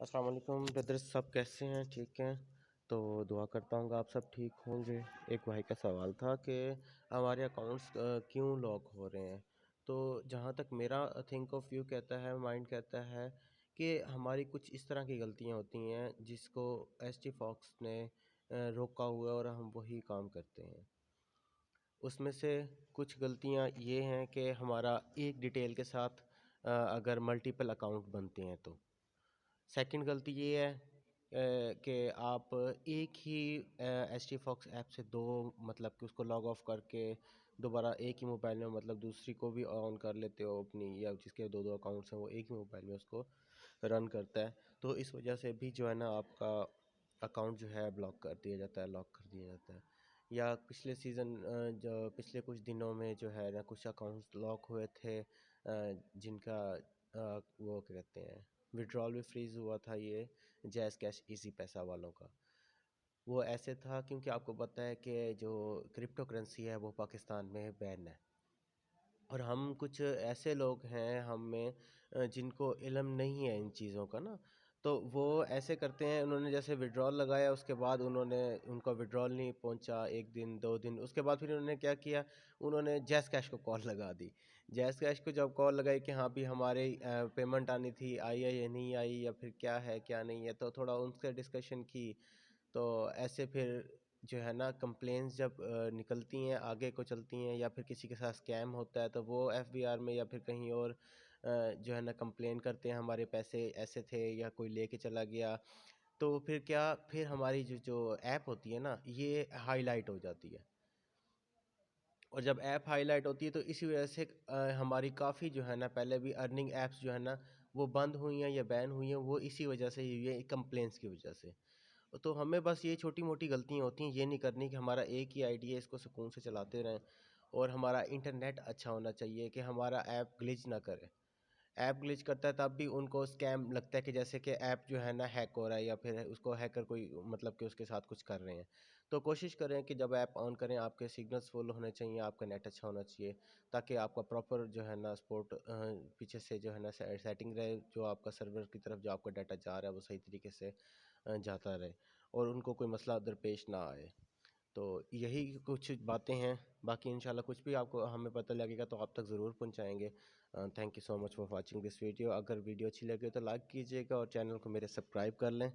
अस्सलाम वालेकुम ब्रदर्स, सब कैसे हैं? ठीक हैं? तो दुआ करता हूँ आप सब ठीक होंगे। एक भाई का सवाल था कि हमारे अकाउंट्स क्यों लॉक हो रहे हैं। तो जहाँ तक मेरा थिंक ऑफ व्यू कहता है, माइंड कहता है कि हमारी कुछ इस तरह की गलतियाँ होती हैं जिसको एस टी फॉक्स ने रोका हुआ है और हम वही काम करते हैं। उसमें से कुछ गलतियाँ ये हैं कि हमारा एक डिटेल के साथ अगर मल्टीपल अकाउंट बनते हैं तो सेकंड गलती ये है कि आप एक ही एच टी फॉक्स ऐप से दो मतलब कि उसको लॉग ऑफ करके दोबारा एक ही मोबाइल में मतलब दूसरी को भी ऑन कर लेते हो अपनी, या जिसके दो दो अकाउंट्स हैं वो एक ही मोबाइल में उसको रन करता है। तो इस वजह से भी जो है ना आपका अकाउंट जो है ब्लॉक कर दिया जाता है, लॉक कर दिया जाता है। या पिछले सीज़न जो पिछले कुछ दिनों में जो है ना कुछ अकाउंट्स लॉक हुए थे जिनका वो क्या कहते हैं विड्रॉल भी फ्रीज़ हुआ था, ये जैज़ कैश इजी पैसा वालों का। वो ऐसे था क्योंकि आपको पता है कि जो क्रिप्टो करेंसी है वो पाकिस्तान में बैन है, और हम कुछ ऐसे लोग हैं हम में जिनको इल्म नहीं है इन चीज़ों का ना, तो वो ऐसे करते हैं। उन्होंने जैसे विड्रॉल लगाया, उसके बाद उन्होंने उनका विड्रॉल नहीं पहुंचा, एक दिन दो दिन उसके बाद फिर उन्होंने क्या किया, उन्होंने जैज़ कैश को कॉल लगा दी। जैज़ कैश को जब कॉल लगाई कि हाँ भी हमारे पेमेंट आनी थी, आई है या नहीं आई, या फिर क्या है क्या नहीं है, तो थोड़ा उनसे डिस्कशन की। तो ऐसे फिर जो है ना कंप्लेंट्स जब निकलती हैं आगे को चलती हैं, या फिर किसी के साथ स्कैम होता है तो वो एफबीआर में या फिर कहीं और जो है ना कंप्लेन करते हैं हमारे पैसे ऐसे थे या कोई लेके चला गया। तो फिर क्या, फिर हमारी जो जो ऐप होती है ना ये हाईलाइट हो जाती है, और जब ऐप हाईलाइट होती है तो इसी वजह से हमारी काफ़ी जो है ना पहले भी अर्निंग ऐप्स जो है ना वो बंद हुई हैं या बैन हुई हैं, वो इसी वजह से हुई है, कंप्लेंट्स की वजह से। तो हमें बस ये छोटी-मोटी गलतियाँ होती हैं, ये नहीं करनी कि हमारा एक ही आईडी है, इसको सुकून से चलाते रहें, और हमारा इंटरनेट अच्छा होना चाहिए कि हमारा ऐप ग्लिच ना करे। ऐप ग्लिच करता है तब भी उनको स्कैम लगता है कि जैसे कि ऐप जो है ना हैक हो रहा है, या फिर उसको हैकर कोई मतलब कि उसके साथ कुछ कर रहे हैं। तो कोशिश करें कि जब ऐप ऑन करें आपके सिग्नल्स फुल होने चाहिए, आपका नेट अच्छा होना चाहिए, ताकि आपका प्रॉपर जो है ना सपोर्ट पीछे से जो है ना सेटिंग रहे, जो आपका सर्वर की तरफ जो आपका डाटा जा रहा है वो सही तरीके से जाता रहे, और उनको कोई मसला दरपेश ना आए। तो यही कुछ बातें हैं, बाकी इंशाल्लाह कुछ भी आपको हमें पता लगेगा तो आप तक ज़रूर पहुंचाएंगे। Thank you so much for watching this video. अगर वीडियो अच्छी लगे तो लाइक कीजिएगा और चैनल को मेरे सब्सक्राइब कर लें।